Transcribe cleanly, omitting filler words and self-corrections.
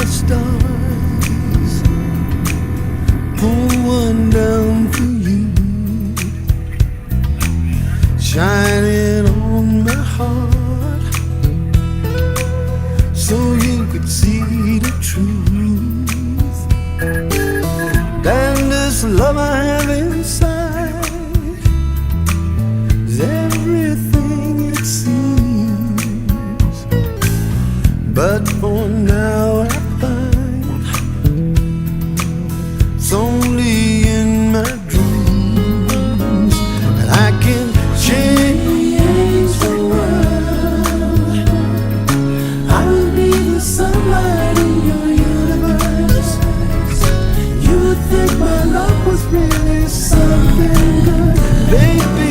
the stars, pull one down for you, shining on my heart, so you could see the truth. And this love I have inside is everything it seems, but for now I find it's only in my dreams that I can change the world. I will be the sunlight in your universe. You would think my love was really something good, baby.